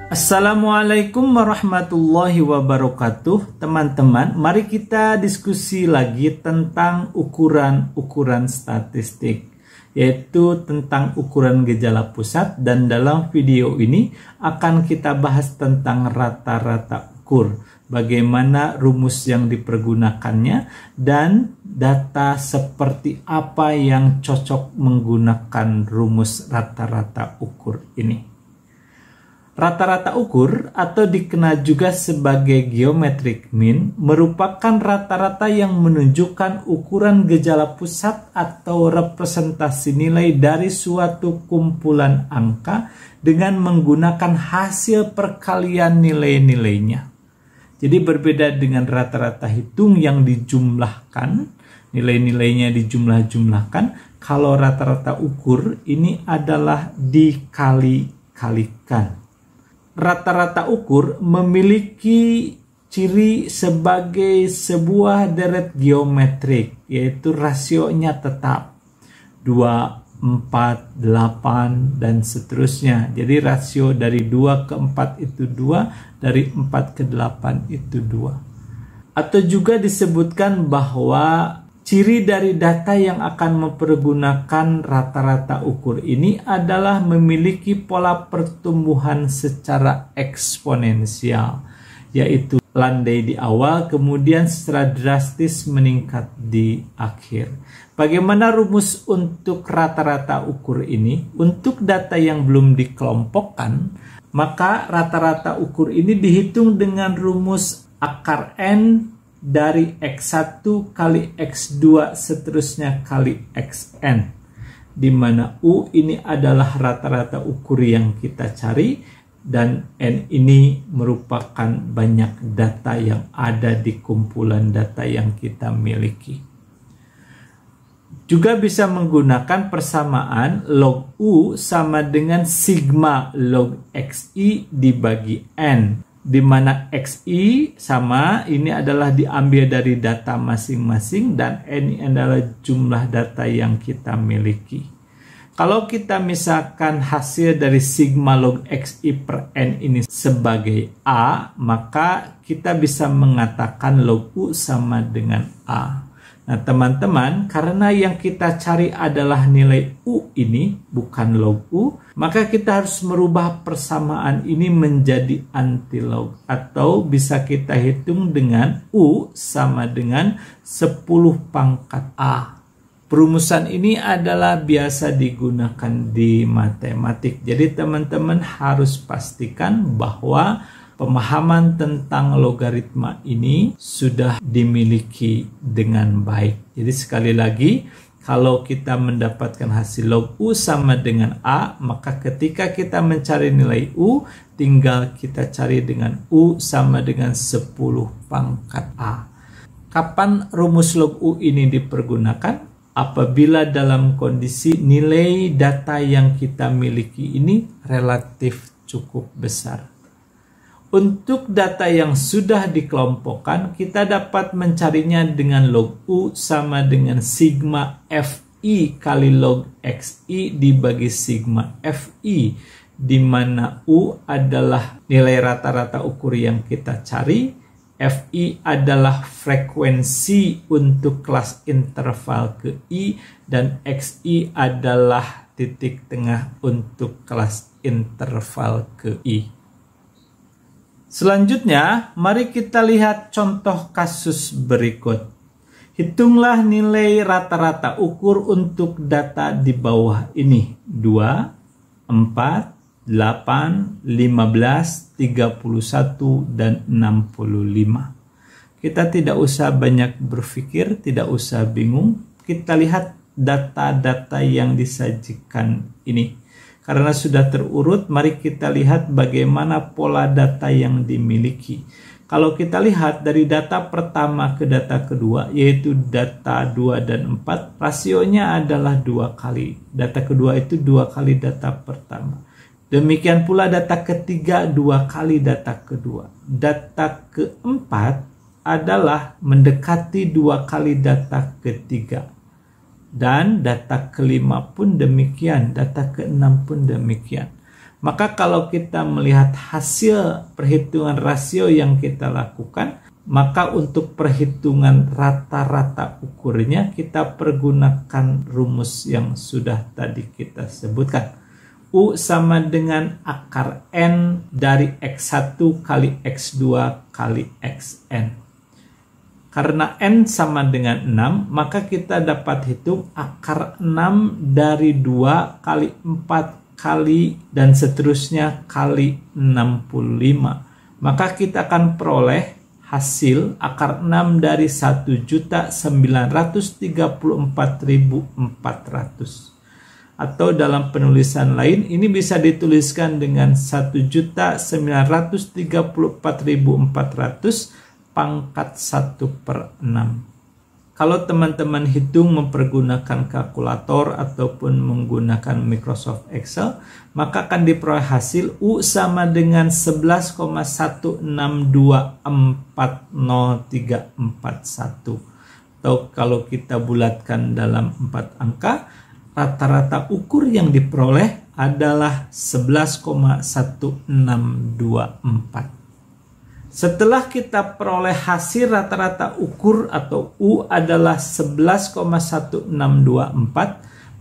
Assalamualaikum warahmatullahi wabarakatuh. Teman-teman, mari kita diskusi lagi tentang ukuran-ukuran statistik, yaitu tentang ukuran gejala pusat. Dan dalam video ini akan kita bahas tentang rata-rata ukur, bagaimana rumus yang dipergunakannya, dan data seperti apa yang cocok menggunakan rumus rata-rata ukur ini. Rata-rata ukur atau dikenal juga sebagai geometric mean merupakan rata-rata yang menunjukkan ukuran gejala pusat atau representasi nilai dari suatu kumpulan angka dengan menggunakan hasil perkalian nilai-nilainya. Jadi berbeda dengan rata-rata hitung yang dijumlahkan, nilai-nilainya dijumlah-jumlahkan. Kalau rata-rata ukur ini adalah dikali-kalikan. Rata-rata ukur memiliki ciri sebagai sebuah deret geometrik, yaitu rasionya tetap 2, 4, 8, dan seterusnya. Jadi rasio dari 2 ke 4 itu 2, dari 4 ke 8 itu 2. Atau juga disebutkan bahwa ciri dari data yang akan mempergunakan rata-rata ukur ini adalah memiliki pola pertumbuhan secara eksponensial, yaitu landai di awal kemudian secara drastis meningkat di akhir. Bagaimana rumus untuk rata-rata ukur ini? Untuk data yang belum dikelompokkan, maka rata-rata ukur ini dihitung dengan rumus akar N dari X1 kali X2 seterusnya kali Xn, di mana U ini adalah rata-rata ukur yang kita cari dan N ini merupakan banyak data yang ada di kumpulan data yang kita miliki. Juga bisa menggunakan persamaan log U sama dengan sigma log Xi dibagi N, di mana Xi sama ini adalah diambil dari data masing-masing dan N ini adalah jumlah data yang kita miliki. Kalau kita misalkan hasil dari sigma log Xi per N ini sebagai A, maka kita bisa mengatakan log U sama dengan A. Nah teman-teman, karena yang kita cari adalah nilai U ini, bukan log U, maka kita harus merubah persamaan ini menjadi antilog, atau bisa kita hitung dengan U sama dengan 10 pangkat A. Perumusan ini adalah biasa digunakan di matematik. Jadi teman-teman harus pastikan bahwa pemahaman tentang logaritma ini sudah dimiliki dengan baik. Jadi sekali lagi, kalau kita mendapatkan hasil log U sama dengan A, maka ketika kita mencari nilai U, tinggal kita cari dengan U sama dengan 10 pangkat A. Kapan rumus log U ini dipergunakan? Apabila dalam kondisi nilai data yang kita miliki ini relatif cukup besar. Untuk data yang sudah dikelompokkan, kita dapat mencarinya dengan log U sama dengan sigma Fi kali log Xi dibagi sigma Fi, di mana U adalah nilai rata-rata ukur yang kita cari, Fi adalah frekuensi untuk kelas interval ke I, dan Xi adalah titik tengah untuk kelas interval ke I. Selanjutnya, mari kita lihat contoh kasus berikut. Hitunglah nilai rata-rata ukur untuk data di bawah ini. 2, 4, 8, 15, 31, dan 65. Kita tidak usah banyak berpikir, tidak usah bingung. Kita lihat data-data yang disajikan ini. Karena sudah terurut, mari kita lihat bagaimana pola data yang dimiliki. Kalau kita lihat dari data pertama ke data kedua, yaitu data 2 dan 4, rasionya adalah 2 kali. Data kedua itu 2 kali data pertama. Demikian pula data ketiga 2 kali data kedua. Data keempat adalah mendekati 2 kali data ketiga. Dan data kelima pun demikian, data keenam pun demikian. Maka kalau kita melihat hasil perhitungan rasio yang kita lakukan, maka untuk perhitungan rata-rata ukurnya kita pergunakan rumus yang sudah tadi kita sebutkan. U sama dengan akar N dari X1 kali X2 kali Xn. Karena N sama dengan 6, maka kita dapat hitung akar 6 dari 2 kali 4 kali dan seterusnya kali 65. Maka kita akan peroleh hasil akar 6 dari 1.934.400. Atau dalam penulisan lain ini bisa dituliskan dengan 1.934.400 pangkat 1/6. Kalau teman-teman hitung mempergunakan kalkulator ataupun menggunakan Microsoft Excel, maka akan diperoleh hasil U sama dengan 11,16240341. Atau kalau kita bulatkan dalam 4 angka, rata-rata ukur yang diperoleh adalah 11,1624. Setelah kita peroleh hasil rata-rata ukur atau U adalah 11,1624,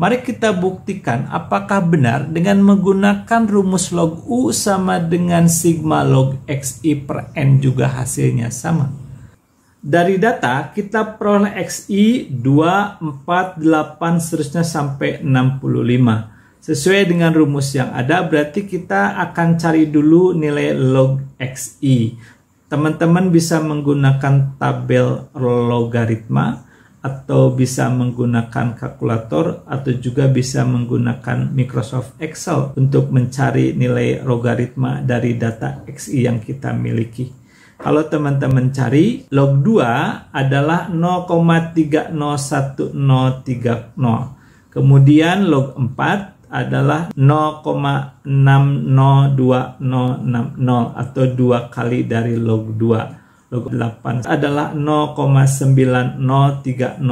mari kita buktikan apakah benar dengan menggunakan rumus log U sama dengan sigma log XI per N juga hasilnya sama. Dari data kita peroleh XI 2, 4, 8 seterusnya sampai 65. Sesuai dengan rumus yang ada berarti kita akan cari dulu nilai log XI. Teman-teman bisa menggunakan tabel logaritma atau bisa menggunakan kalkulator atau juga bisa menggunakan Microsoft Excel untuk mencari nilai logaritma dari data XI yang kita miliki. Kalau teman-teman cari, log 2 adalah 0,301030. Kemudian log 4 adalah 0,602060 atau 2 kali dari log 2. Log 8 adalah 0,903090.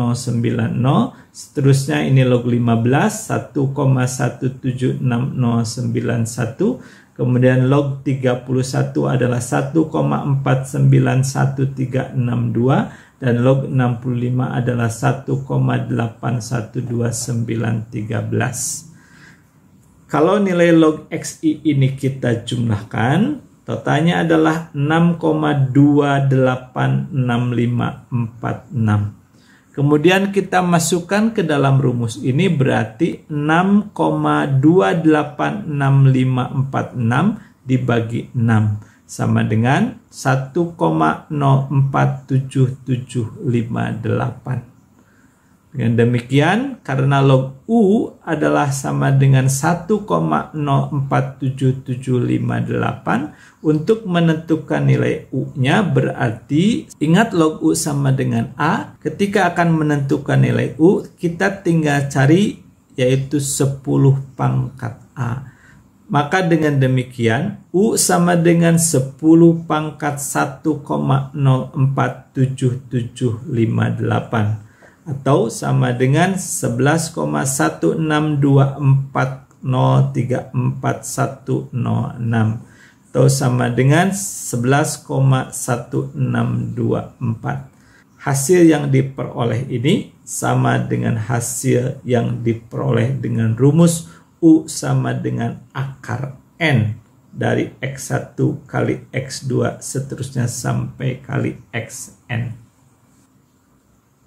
Seterusnya ini log 15 1,176091. Kemudian log 31 adalah 1,491362 dan log 65 adalah 1,812913. Kalau nilai log XI ini kita jumlahkan, totalnya adalah 6,286546. Kemudian kita masukkan ke dalam rumus ini berarti 6,286546 dibagi 6 sama dengan 1,047758. Dengan demikian, karena log U adalah sama dengan 1,047758, untuk menentukan nilai U-nya berarti, ingat log U sama dengan A, ketika akan menentukan nilai U, kita tinggal cari yaitu 10 pangkat A. Maka dengan demikian, U sama dengan 10 pangkat 1,047758. Atau sama dengan 11,16240344106 atau sama dengan 11,1624. Hasil yang diperoleh ini sama dengan hasil yang diperoleh dengan rumus U sama dengan akar N dari X1 kali X2 seterusnya sampai kali Xn.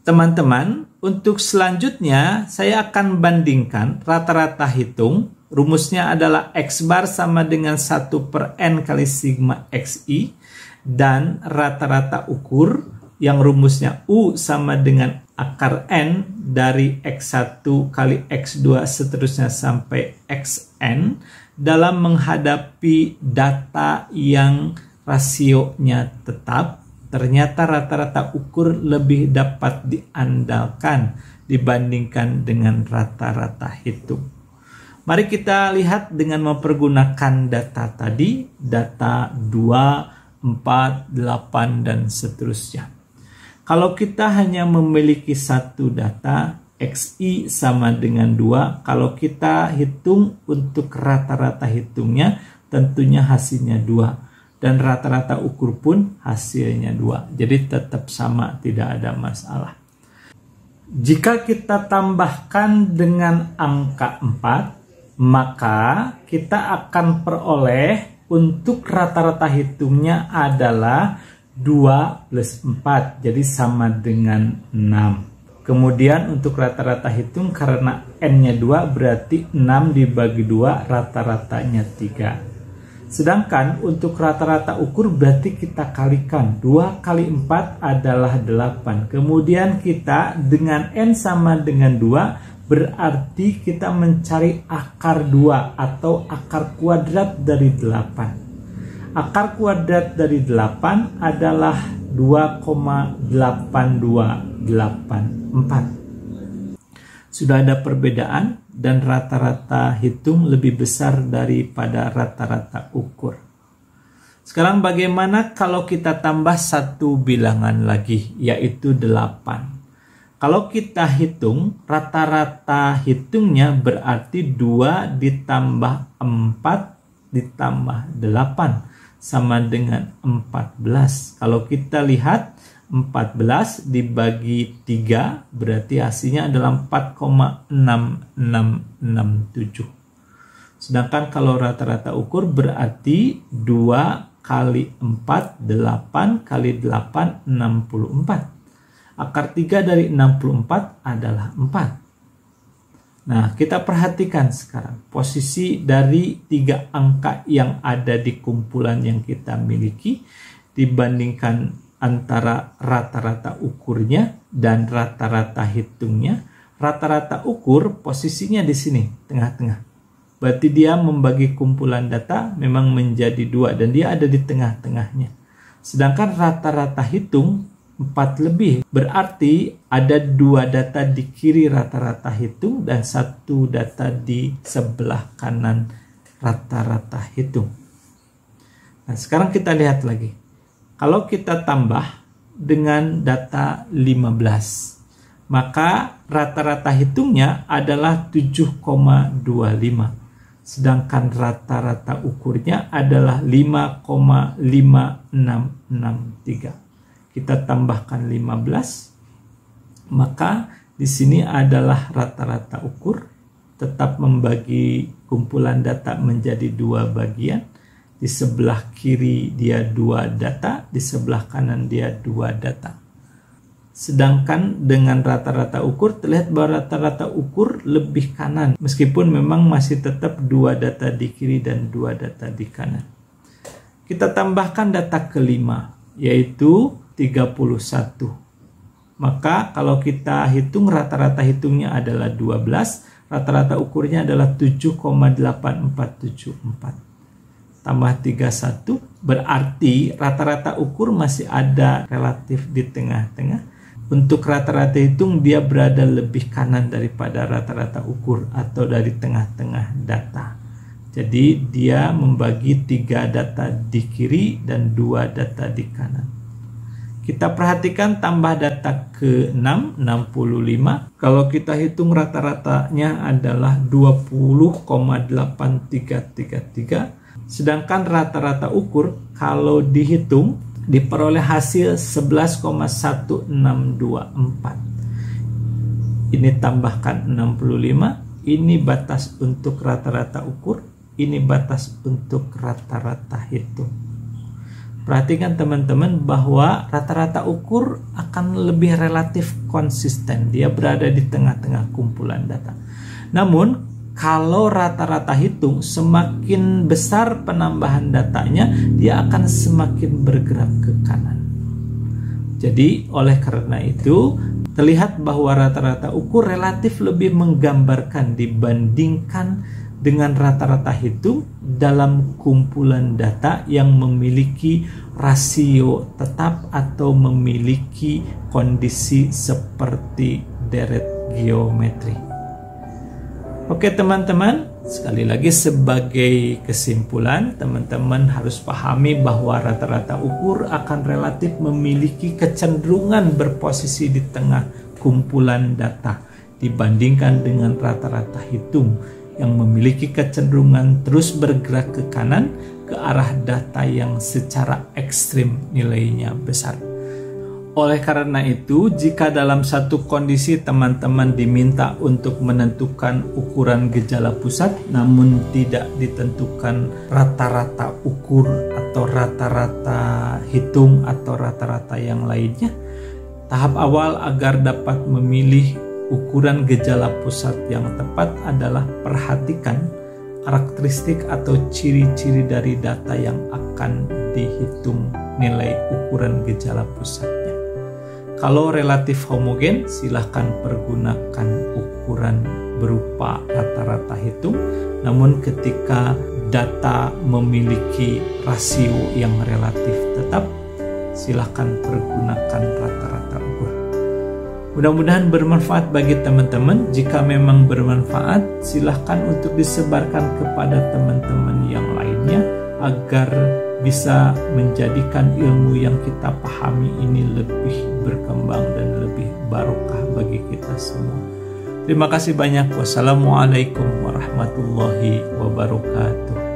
Teman-teman, untuk selanjutnya saya akan bandingkan rata-rata hitung. Rumusnya adalah X bar sama dengan 1/N kali sigma XI. Dan rata-rata ukur yang rumusnya U sama dengan akar N dari X1 kali X2 seterusnya sampai Xn. Dalam menghadapi data yang rasionya tetap, ternyata rata-rata ukur lebih dapat diandalkan dibandingkan dengan rata-rata hitung. Mari kita lihat dengan mempergunakan data tadi, data 2, 4, 8, dan seterusnya. Kalau kita hanya memiliki satu data, XI sama dengan 2. Kalau kita hitung untuk rata-rata hitungnya, tentunya hasilnya 2. Dan rata-rata ukur pun hasilnya 2. Jadi tetap sama, tidak ada masalah. Jika kita tambahkan dengan angka 4, maka kita akan peroleh untuk rata-rata hitungnya adalah 2 plus 4. Jadi sama dengan 6. Kemudian untuk rata-rata hitung karena N-nya 2 berarti 6 dibagi 2 rata-ratanya 3. Sedangkan untuk rata-rata ukur berarti kita kalikan. 2 kali 4 adalah 8. Kemudian kita dengan N sama dengan 2 berarti kita mencari akar 2 atau akar kuadrat dari 8. Akar kuadrat dari 8 adalah 2,8284. Sudah ada perbedaan dan rata-rata hitung lebih besar daripada rata-rata ukur. Sekarang bagaimana kalau kita tambah satu bilangan lagi, yaitu 8. Kalau kita hitung, rata-rata hitungnya berarti 2 ditambah 4 ditambah 8 sama dengan 14. Kalau kita lihat 14 dibagi 3 berarti hasilnya adalah 4,6667. Sedangkan kalau rata-rata ukur berarti 2 kali 4 8 kali 8 64. Akar 3 dari 64 adalah 4. Nah, kita perhatikan sekarang posisi dari 3 angka yang ada di kumpulan yang kita miliki dibandingkan antara rata-rata ukurnya dan rata-rata hitungnya. Rata-rata ukur posisinya di sini, tengah-tengah. Berarti dia membagi kumpulan data memang menjadi 2 dan dia ada di tengah-tengahnya. Sedangkan rata-rata hitung 4 lebih. Berarti ada 2 data di kiri rata-rata hitung dan 1 data di sebelah kanan rata-rata hitung. Nah, sekarang kita lihat lagi. Kalau kita tambah dengan data 15, maka rata-rata hitungnya adalah 7,25. Sedangkan rata-rata ukurnya adalah 5,5663. Kita tambahkan 15, maka di sini adalah rata-rata ukur, tetap membagi kumpulan data menjadi 2 bagian. Di sebelah kiri dia 2 data, di sebelah kanan dia 2 data. Sedangkan dengan rata-rata ukur terlihat bahwa rata-rata ukur lebih kanan, meskipun memang masih tetap 2 data di kiri dan 2 data di kanan. Kita tambahkan data kelima, yaitu 31. Maka kalau kita hitung rata-rata hitungnya adalah 12, rata-rata ukurnya adalah 7,8474. Tambah 31 berarti rata-rata ukur masih ada relatif di tengah-tengah. Untuk rata-rata hitung dia berada lebih kanan daripada rata-rata ukur atau dari tengah-tengah data. Jadi dia membagi 3 data di kiri dan 2 data di kanan. Kita perhatikan tambah data ke-6, 65. Kalau kita hitung rata-ratanya adalah 20,8333. Sedangkan rata-rata ukur kalau dihitung diperoleh hasil 11,1624. Ini tambahkan 65, ini batas untuk rata-rata ukur, ini batas untuk rata-rata hitung. Perhatikan teman-teman bahwa rata-rata ukur akan lebih relatif konsisten, dia berada di tengah-tengah kumpulan data. Namun kalau rata-rata hitung semakin besar penambahan datanya, dia akan semakin bergerak ke kanan. Jadi oleh karena itu terlihat bahwa rata-rata ukur relatif lebih menggambarkan dibandingkan dengan rata-rata hitung dalam kumpulan data yang memiliki rasio tetap atau memiliki kondisi seperti deret geometri. Oke teman-teman, sekali lagi sebagai kesimpulan, teman-teman harus pahami bahwa rata-rata ukur akan relatif memiliki kecenderungan berposisi di tengah kumpulan data. dibandingkan dengan rata-rata hitung yang memiliki kecenderungan terus bergerak ke kanan ke arah data yang secara ekstrim nilainya besar. Oleh karena itu, jika dalam satu kondisi teman-teman diminta untuk menentukan ukuran gejala pusat namun tidak ditentukan rata-rata ukur atau rata-rata hitung atau rata-rata yang lainnya, tahap awal agar dapat memilih ukuran gejala pusat yang tepat adalah perhatikan karakteristik atau ciri-ciri dari data yang akan dihitung nilai ukuran gejala pusatnya. Kalau relatif homogen, silahkan pergunakan ukuran berupa rata-rata hitung. Namun ketika data memiliki rasio yang relatif tetap, silahkan pergunakan rata-rata ukur. Mudah-mudahan bermanfaat bagi teman-teman. Jika memang bermanfaat, silahkan untuk disebarkan kepada teman-teman yang lainnya agar bisa menjadikan ilmu yang kita pahami ini lebih berkembang dan lebih barokah bagi kita semua. Terima kasih banyak. Wassalamualaikum warahmatullahi wabarakatuh.